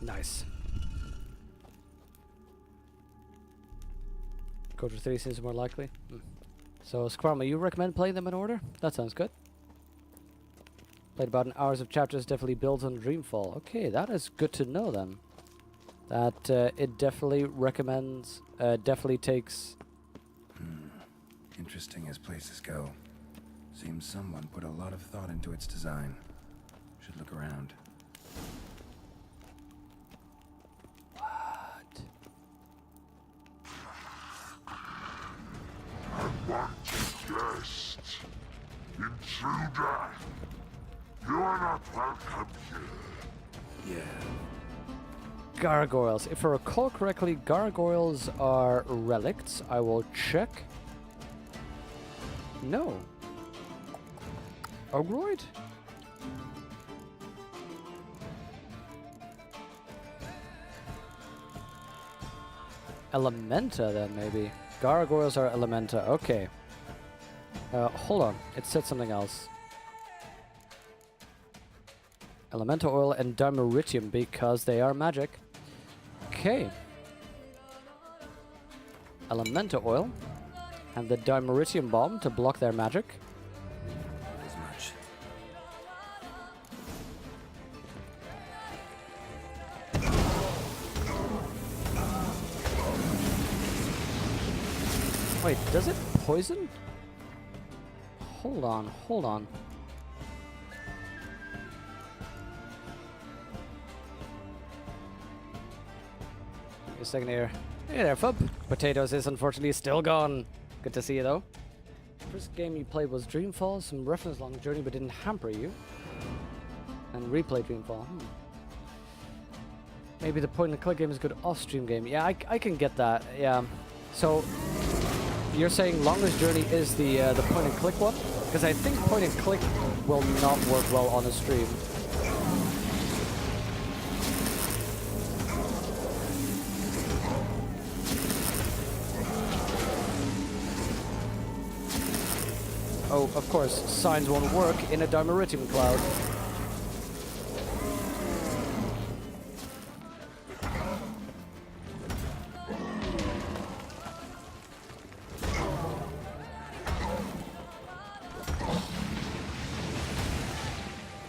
Nice. Code 3 seems more likely. So, Squirma, you recommend playing them in order? That sounds good. Played about an hours of chapters, definitely builds on Dreamfall. Okay, that is good to know then. That it definitely recommends, definitely takes... Interesting as places go. Seems someone put a lot of thought into its design. Should look around. What? Unwanted guest. Intruder. You are not welcome here. Yeah. Gargoyles. If I recall correctly, gargoyles are relicts. I will check. No. Ogroid? Elementa then, maybe. Gargoyles are Elementa. Okay. Hold on. It said something else. Elemental oil and dimeritium because they are magic. Okay. Elemental oil and the dimeritium bomb to block their magic. As much. Wait, does it poison? Hold on, hold on. Give me a second here. Hey there, Fub. Potatoes is unfortunately still gone. Good to see you, though. First game you played was Dreamfall, some reference along the journey but didn't hamper you. And replay Dreamfall. Maybe the point-and-click game is a good off-stream game. Yeah, I can get that, yeah. So, you're saying Longest Journey is the point-and-click one? Because I think point-and-click will not work well on a stream. Oh, of course, signs won't work in a dimeritium cloud.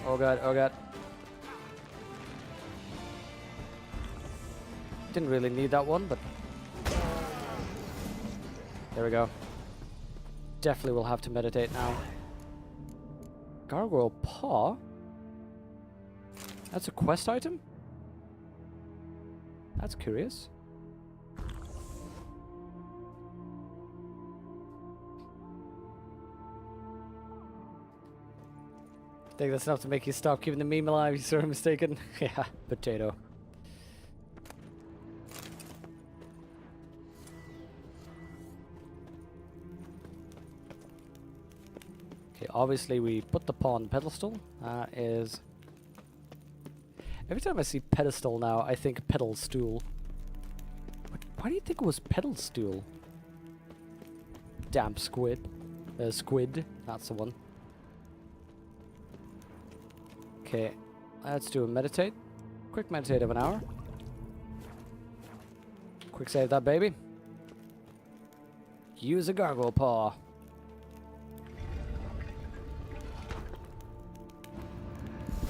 Oh god, oh god. Didn't really need that one, but... There we go. Definitely will have to meditate now. Gargoyle Paw? That's a quest item? That's curious. I think that's enough to make you stop keeping the meme alive, you sort of mistaken. Yeah, potato. Okay, obviously we put the paw on the pedestal. Is... Every time I see pedestal now, I think pedal stool. But why do you think it was pedal stool? Damp squid. Squid, that's the one. Okay, let's do a meditate. Quick meditate of an hour. Quick save that baby. Use a gargoyle paw.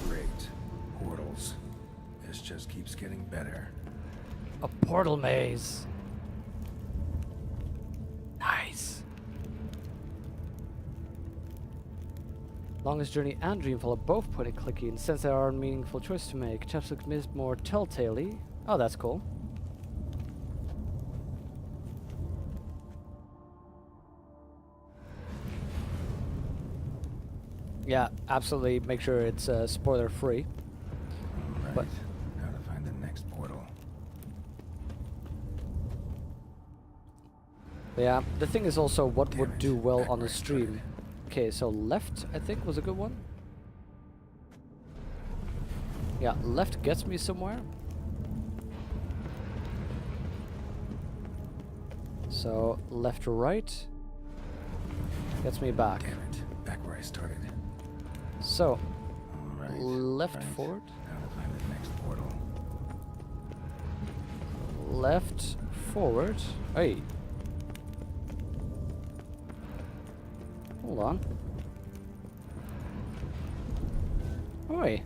Great. Portals. This just keeps getting better. A portal maze. Nice. Longest Journey and Dreamfall are both point and clicky, and since there are a meaningful choice to make, chapters look a bit more telltale-y. Oh, that's cool. Yeah, absolutely. Make sure it's spoiler free. Right. But How to find the next portal. yeah, the thing is also what Damn would it. do well Back on where the I stream. started. Okay, so left, I think, was a good one. Yeah, left gets me somewhere. So, left to right gets me back. Damn it. Back where I started. So, All right. left right. forward. How to find the next portal. left, forward. Hey. Hold on. Oi.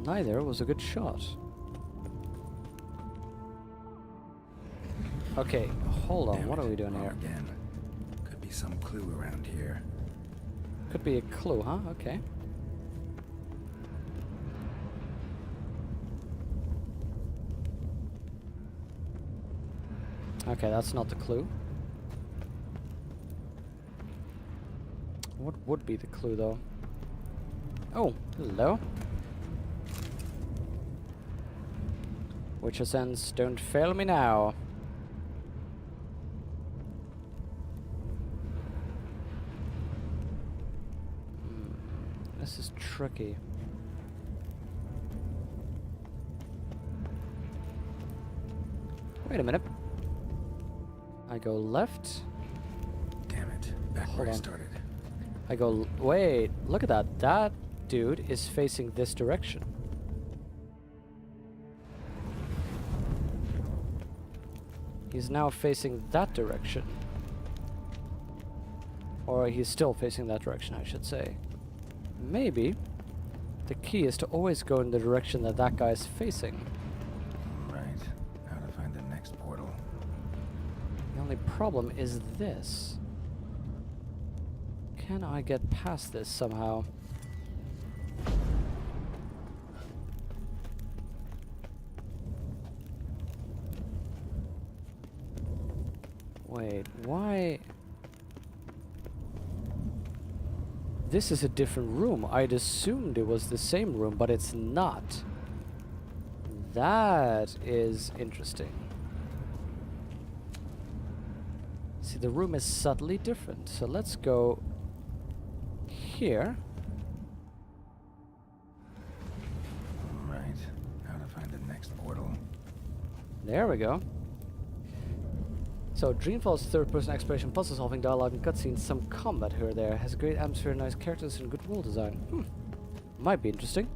Neither was a good shot. Okay, hold on. Damn What it, are we doing wrong here? Again. Could be some clue around here. Could be a clue, huh? Okay. Okay, that's not the clue. What would be the clue, though? Oh, hello. Witcher sense, don't fail me now. This is tricky. Wait a minute. I go left. Damn it. Back Hold where I on. started. I go... Wait, look at that. That dude is facing this direction. He's now facing that direction. Or he's still facing that direction, I should say. Maybe the key is to always go in the direction that that guy is facing. Right. Now to find the next portal. The only problem is this. Can I get past this somehow? Wait, why? This is a different room. I'd assumed it was the same room, but it's not. That is interesting. See, the room is subtly different. So let's go here. Right. Now to find the next portal. There we go. So, Dreamfall's third-person exploration, puzzle-solving, dialogue, and cutscenes, some combat here or there. Has a great atmosphere, nice characters, and good world design. Might be interesting.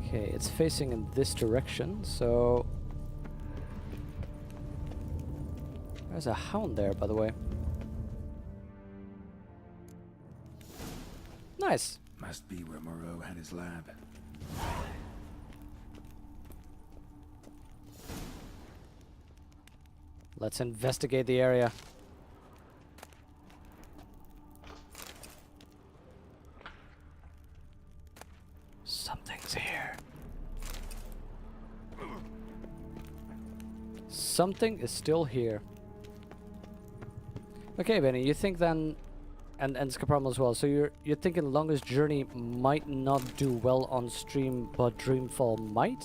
Okay, it's facing in this direction, so... There's a hound there, by the way. Nice. Must be where Moreau had his lab. Let's investigate the area. Something's here. Something is still here. Okay, Benny, you think then, and Scaparmo as well, so you're thinking Longest Journey might not do well on stream, but Dreamfall might?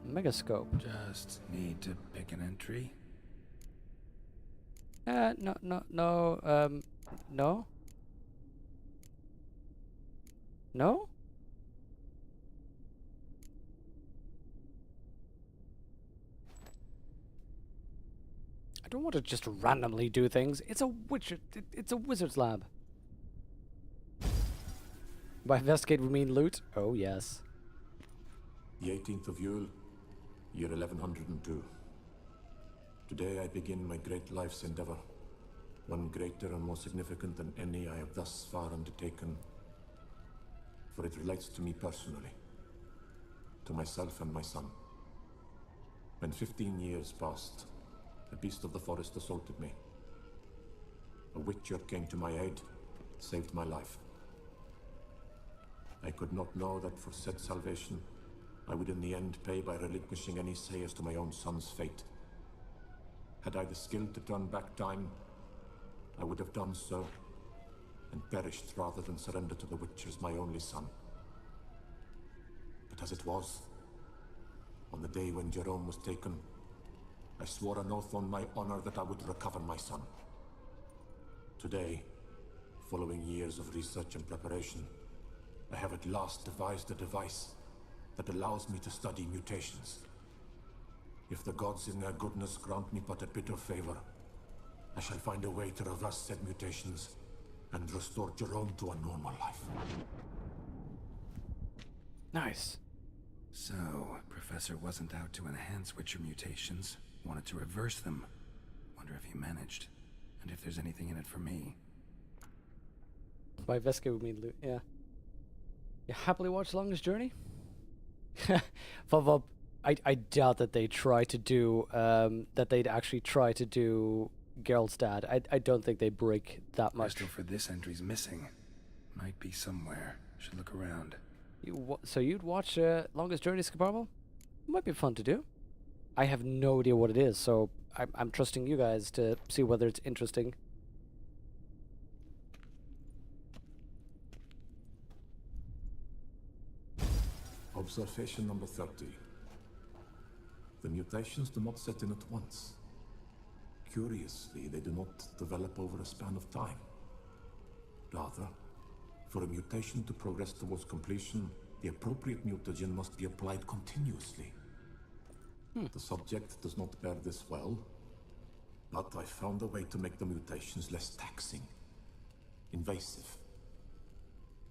Megascope. Just need to pick an entry. No. No? No? I don't want to just randomly do things. It's a witcher. It's a wizard's lab. By investigate we mean loot? Oh yes. The 18th of Yule, year 1102. Today I begin my great life's endeavor, one greater and more significant than any I have thus far undertaken, for it relates to me personally, to myself and my son. When 15 years passed, a beast of the forest assaulted me. A witcher came to my aid, saved my life. I could not know that for said salvation, I would in the end pay by relinquishing any say as to my own son's fate. Had I the skill to turn back time, I would have done so, and perished rather than surrender to the Witchers my only son. But as it was, on the day when Jerome was taken, I swore an oath on my honor that I would recover my son. Today, following years of research and preparation, I have at last devised a device that allows me to study mutations. If the gods in their goodness grant me but a bit of favor, I shall find a way to reverse said mutations and restore Jerome to a normal life. Nice. So, Professor wasn't out to enhance Witcher mutations, wanted to reverse them. Wonder if he managed, and if there's anything in it for me. By Veska would mean loot, yeah. You happily watch Longest Journey? Vav, I doubt that they try to do, that they'd actually try to do Geralt's dad. I don't think they break that much. Crystal for this entry's missing. Might be somewhere. Should look around. So you'd watch Longest Journey, Scabarble? Might be fun to do. I have no idea what it is, so I'm trusting you guys to see whether it's interesting. Observation number 30. The mutations do not set in at once. Curiously, they do not develop over a span of time. Rather, for a mutation to progress towards completion, the appropriate mutagen must be applied continuously. The subject does not bear this well, but I found a way to make the mutations less taxing, invasive.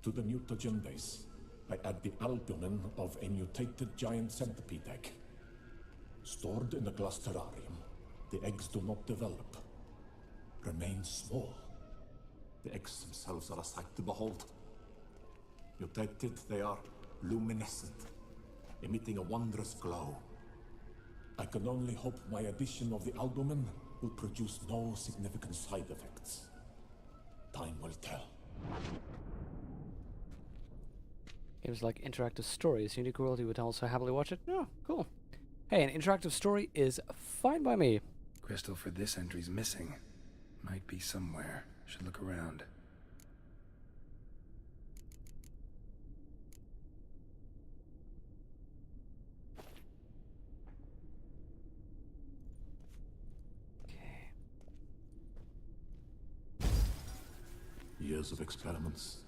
To the mutagen base, I add the albumin of a mutated giant centipede egg. Stored in a glass terrarium, the eggs do not develop, remain small. The eggs themselves are a sight to behold. Mutated, they are luminescent, emitting a wondrous glow. I can only hope my addition of the albumin will produce no significant side effects. Time will tell. Games like interactive stories. Unique World, you would also happily watch it? Oh, cool. Hey, an interactive story is fine by me. Crystal for this entry's missing. Might be somewhere. Should look around. Okay. Years of experiments,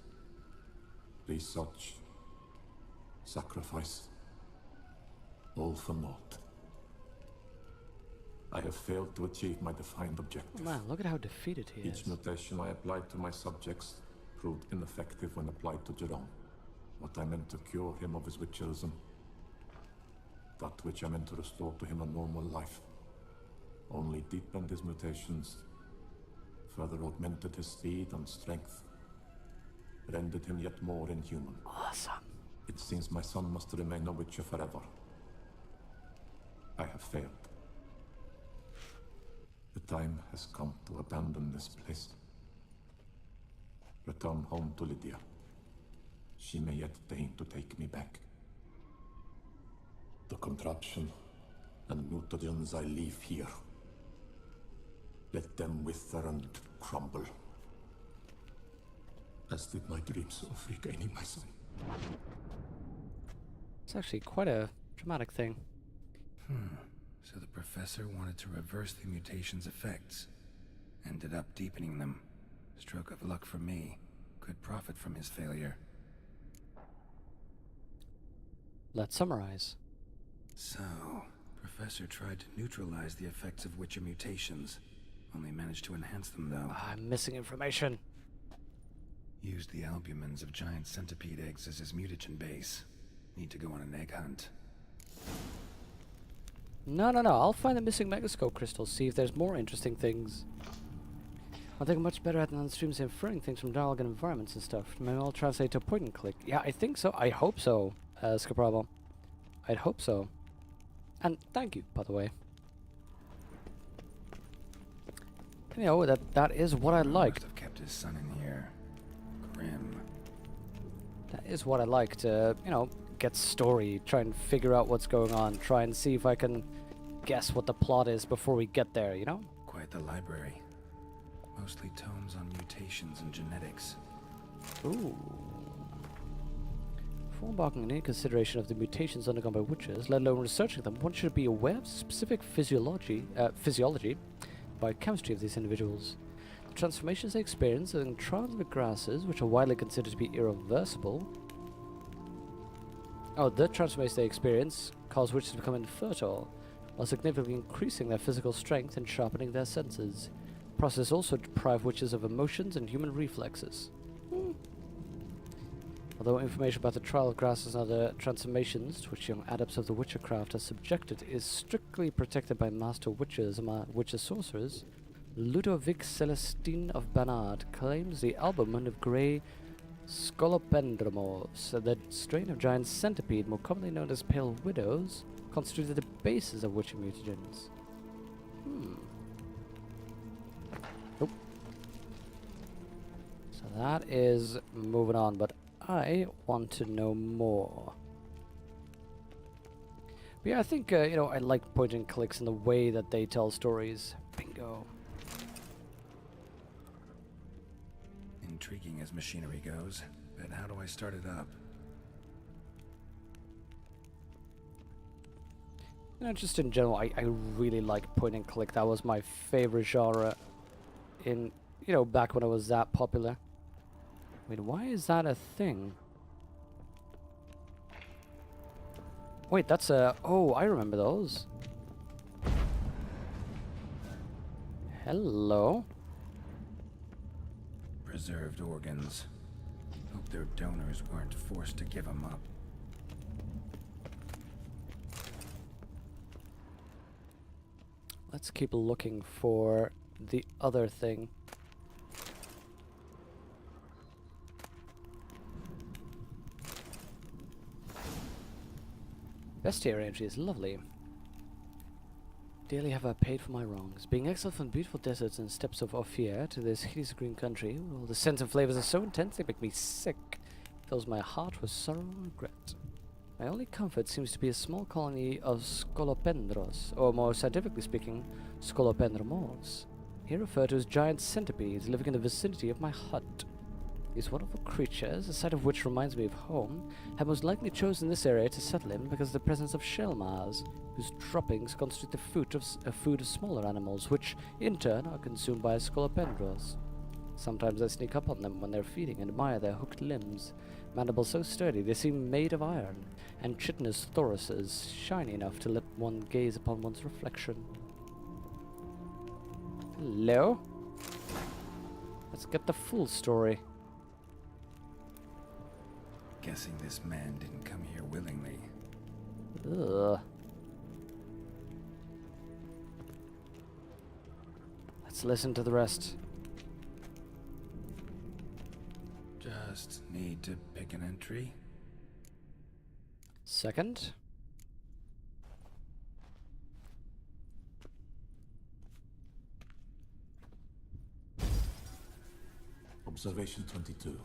research, sacrifice, all for naught. I have failed to achieve my defined objective. Oh man, look at how defeated he Each is. mutation I applied to my subjects proved ineffective when applied to Jerome. What I meant to cure him of his witcherism, that which I meant to restore to him a normal life, only deepened his mutations, further augmented his speed and strength, rendered him yet more inhuman. Awesome. It seems my son must remain a witcher forever. I have failed. The time has come to abandon this place. Return home to Lydia. She may yet deign to take me back. The contraption and mutagens I leave here, let them wither and crumble, as did my dreams of regaining my son. It's actually quite a dramatic thing. So the professor wanted to reverse the mutation's effects. Ended up deepening them. Stroke of luck for me. Could profit from his failure. Let's summarize. So, Professor tried to neutralize the effects of Witcher mutations. Only managed to enhance them, though. I'm missing information. Used the albumins of giant centipede eggs as his mutagen base. Need to go on an egg hunt. No. I'll find the missing megascope crystals, see if there's more interesting things. I think I'm much better at than on streams inferring things from dialogue and environments and stuff. Maybe I'll translate to point and click. Yeah, I think so. I hope so, Scabrabo. I'd hope so. And thank you, by the way. You know, that is what I liked. Must have kept his son in here. Grim. That is what I like to, you know, get story, try and figure out what's going on, try and see if I can guess what the plot is before we get there, you know? Quite the library. Mostly tomes on mutations and genetics. Ooh. Before embarking on any consideration of the mutations undergone by witches, let alone researching them, one should be aware of specific physiology, biochemistry of these individuals. The transformations they experience in transmigrasses, which are widely considered to be irreversible, Oh, the transformation they experience cause witches to become infertile, while significantly increasing their physical strength and sharpening their senses. Process also deprive witches of emotions and human reflexes. Although information about the trial of grasses and other transformations to which young adepts of the witchcraft are subjected is strictly protected by master witches and witches sorcerers, Ludovic Celestine of Bernard claims the albumen of grey Scolopendromorphs, the strain of giant centipede, more commonly known as pale widows, constituted the basis of witch mutagens. Nope. So that is moving on, but I want to know more. But yeah, I think, you know, I like point and clicks and the way that they tell stories. Bingo. Intriguing as machinery goes, but how do I start it up? You know, just in general, I really like point and click. That was my favorite genre in, you know, back when it was that popular. Wait, why is that a thing? Wait, that's a... Oh, I remember those. Hello. Preserved organs. Hope their donors weren't forced to give them up. Let's keep looking for the other thing. Bestiary entry is lovely. Dearly have I paid for my wrongs. Being exiled from the beautiful deserts and steppes of Ophir to this hideous green country, well, the scents and flavors are so intense they make me sick. Fills my heart with sorrow and regret. My only comfort seems to be a small colony of scolopendros, or more scientifically speaking, scolopendromorphs, here referred to as giant centipedes living in the vicinity of my hut. These wonderful creatures, the sight of which reminds me of home, have most likely chosen this area to settle in because of the presence of shell mars, whose droppings constitute the food of smaller animals, which, in turn, are consumed by scolopendros. Sometimes I sneak up on them when they're feeding and admire their hooked limbs, mandibles so sturdy they seem made of iron, and chitinous thoraces shiny enough to let one gaze upon one's reflection. Hello? Let's get the full story. Guessing this man didn't come here willingly. Ugh. Let's listen to the rest. Just need to pick an entry. Second. Observation 22.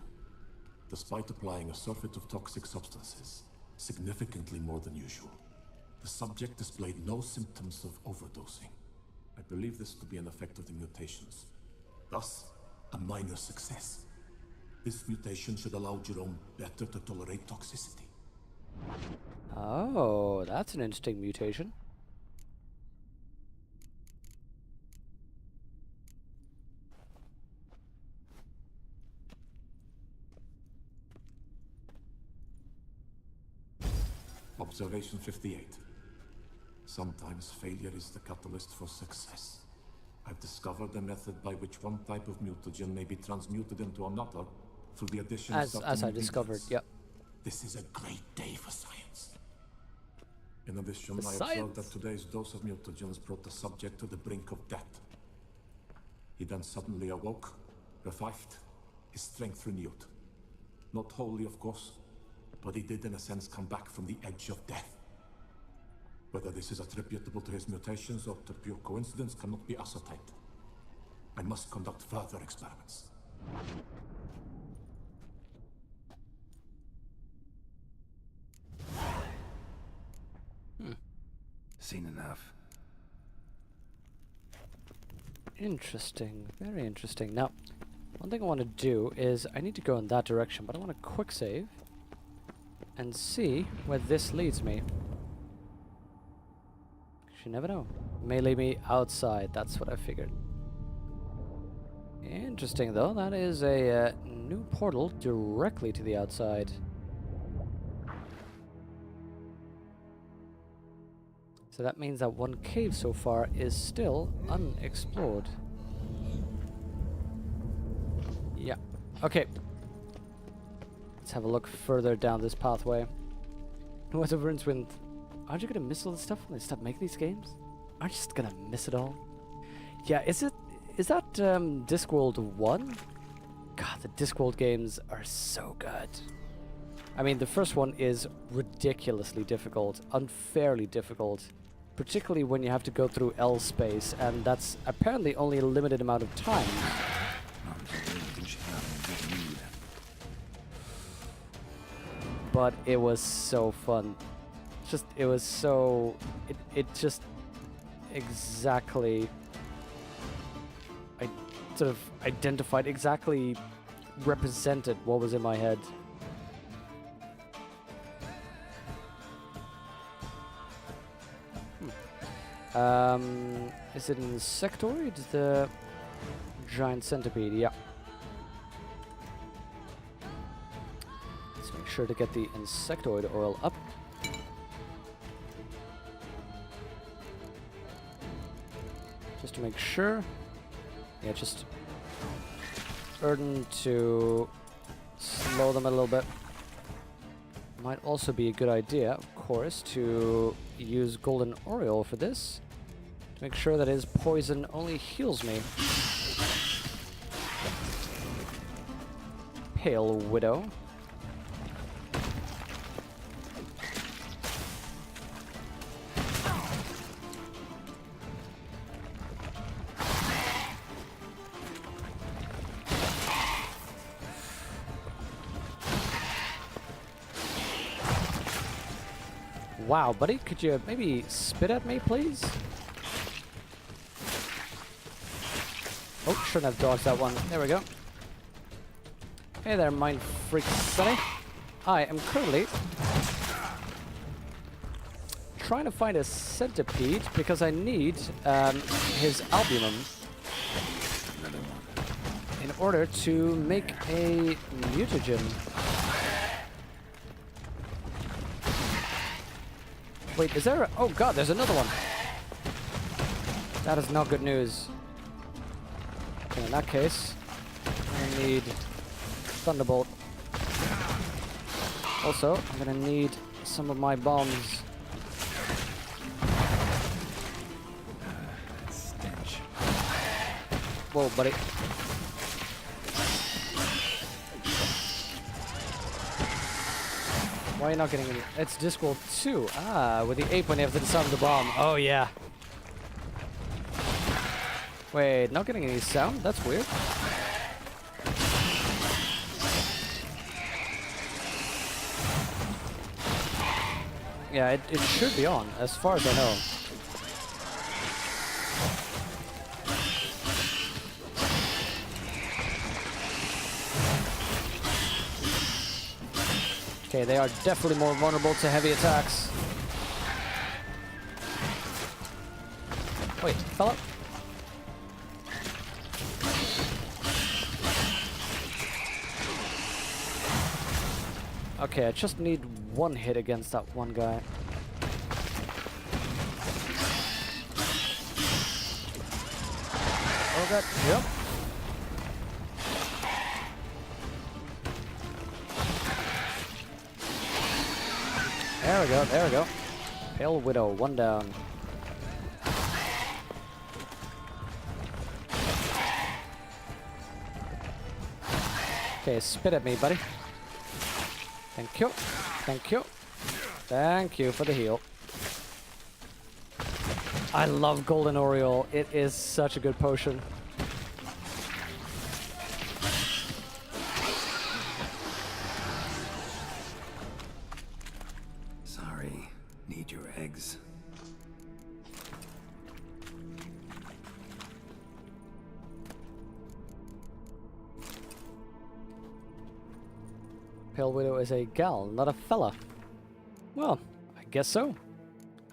Despite applying a surfeit of toxic substances, significantly more than usual, the subject displayed no symptoms of overdosing. I believe this to be an effect of the mutations. Thus, a minor success. This mutation should allow Jerome better to tolerate toxicity. Oh, that's an interesting mutation. Observation 58. Sometimes failure is the catalyst for success. I've discovered a method by which one type of mutagen may be transmuted into another through the addition of certain As I discovered, ingredients. yep. This is a great day for science. In addition, For I observed science? that today's dose of mutagens brought the subject to the brink of death. He then suddenly awoke, revived, his strength renewed. Not wholly, of course, but he did in a sense come back from the edge of death. Whether this is attributable to his mutations or to pure coincidence cannot be ascertained. I must conduct further experiments. Seen enough. Interesting. Very interesting. Now, one thing I want to do is I need to go in that direction, but I want to quick save and see where this leads me. You never know. It may lead me outside. That's what I figured. Interesting, though. That is a new portal directly to the outside. So that means that one cave so far is still unexplored. Yeah. Okay. Let's have a look further down this pathway. Whatever Rincewind, aren't you gonna miss all this stuff when they stop making these games? Aren't you just gonna miss it all? Yeah, is that Discworld 1? God, the Discworld games are so good. I mean, the first one is ridiculously difficult, unfairly difficult, particularly when you have to go through L space, and that's apparently only a limited amount of time. But it was so fun. It was so... It just exactly... I sort of identified, exactly represented what was in my head. Is it an insectoid? The giant centipede, yeah. Let's make sure to get the insectoid oil up. Just to make sure. Yeah, just urgent to slow them a little bit. Might also be a good idea, of course, to use golden Oriole for this. To make sure that his poison only heals me. Pale Widow. Wow, buddy, could you maybe spit at me, please? Oh, shouldn't have dodged that one. There we go. Hey there, mind freak Sonny. I am currently trying to find a centipede because I need his albumin in order to make a mutagen. Wait, is there a... Oh god, there's another one. That is not good news. Okay, in that case, I need Thunderbolt. Also, I'm gonna need some of my bombs. Stench. Whoa, buddy. Why are you not getting any? It's Discworld 2. Ah, with the ape when you have to disarm the bomb. Oh, yeah. Wait, not getting any sound? That's weird. Yeah, it should be on, as far as I know. Okay, they are definitely more vulnerable to heavy attacks. Wait, fella? Okay, I just need one hit against that one guy. Oh god, yep. There we go, there we go. Pale Widow, one down. Okay, spit at me, buddy. Thank you. Thank you. Thank you for the heal. I love Golden Oriole. It is such a good potion. Sorry. Need your eggs. Pale Widow is a gal, not a fella. Well, I guess so.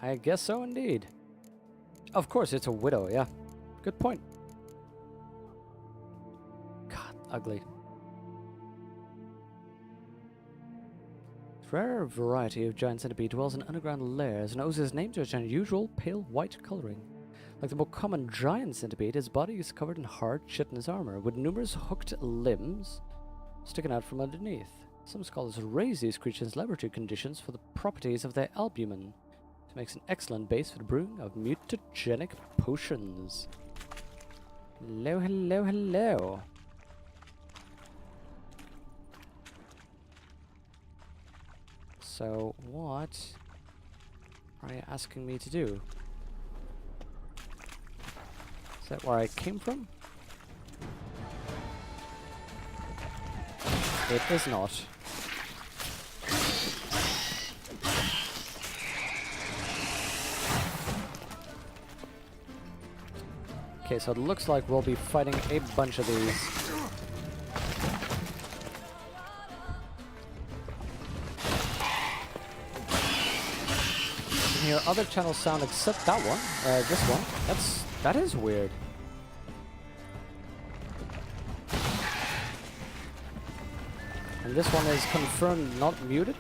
I guess so indeed. Of course, it's a widow, yeah. Good point. God, ugly. Rare variety of giant centipede dwells in underground layers and owes its name to its unusual pale white coloring. Like the more common giant centipede, its body is covered in hard, chitinous armor, with numerous hooked limbs sticking out from underneath. Some scholars raise these creatures in laboratory conditions for the properties of their albumin. This makes an excellent base for the brewing of mutagenic potions. Hello, hello, hello. So, what are you asking me to do? Is that where I came from? It is not. Okay, so it looks like we'll be fighting a bunch of these. Hear other channels sound except that one, this one. That is weird. And this one is confirmed not muted.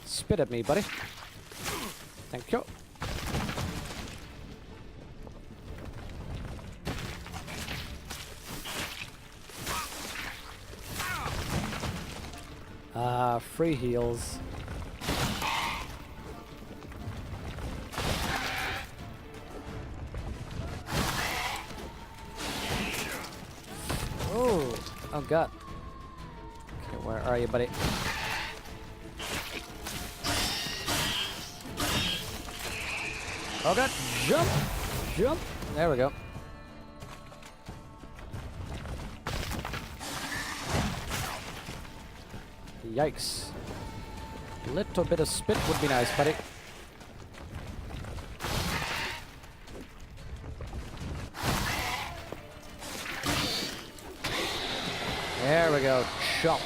Spit at me, buddy. Thank you. Free heals. Oh god. Okay, where are you, buddy? Oh god, jump! Jump! There we go. Yikes. A little bit of spit would be nice, buddy. There we go. Chop.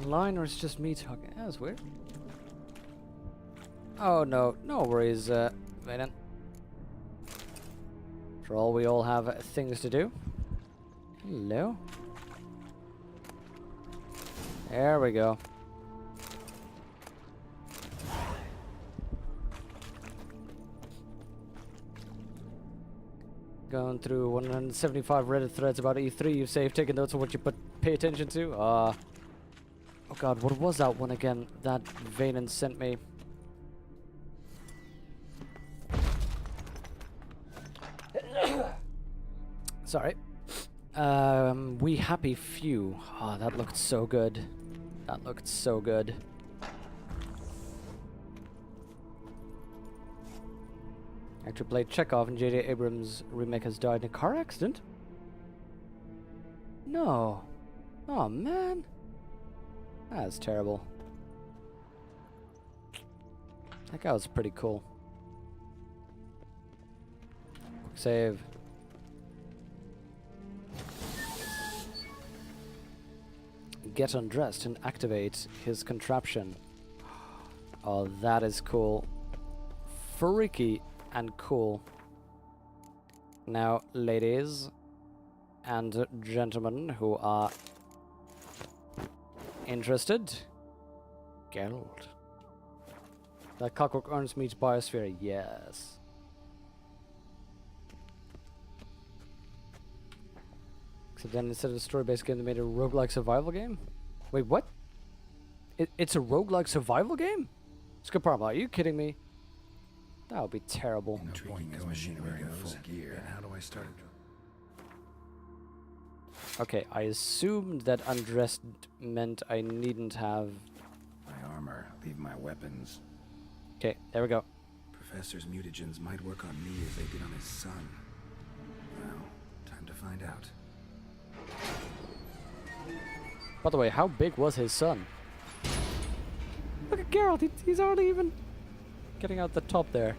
Online, or it's just me talking? That's weird. Oh no, no worries, Vaden. For all, we all have things to do. Hello. There we go. Going through 175 Reddit threads about E3. You saved, taking notes of what you pay attention to. Oh god, what was that one again that Vaden sent me? Sorry. We Happy Few. Oh, that looked so good. That looked so good. Actor played Chekhov in J.J. Abrams' remake has died in a car accident? No. Oh man. That's terrible. That guy was pretty cool. Quick save. Get undressed and activate his contraption. Oh, that is cool. Freaky and cool. Now, ladies and gentlemen who are interested, Geralt. That Clockwork Orange meets Biosphere, yes. Except then instead of a story-based game, they made a roguelike survival game? Wait, what? It's a roguelike survival game? Scaparma, are you kidding me? That would be terrible. Intriguing as machinery goes. Gear. How do I start? Okay, I assumed that undressed meant I needn't have My armor. Leave my weapons. Okay, there we go. Professor's mutagens might work on me as they did on his son. Well, time to find out. By the way, how big was his son? Look at Geralt, he's already even getting out the top there.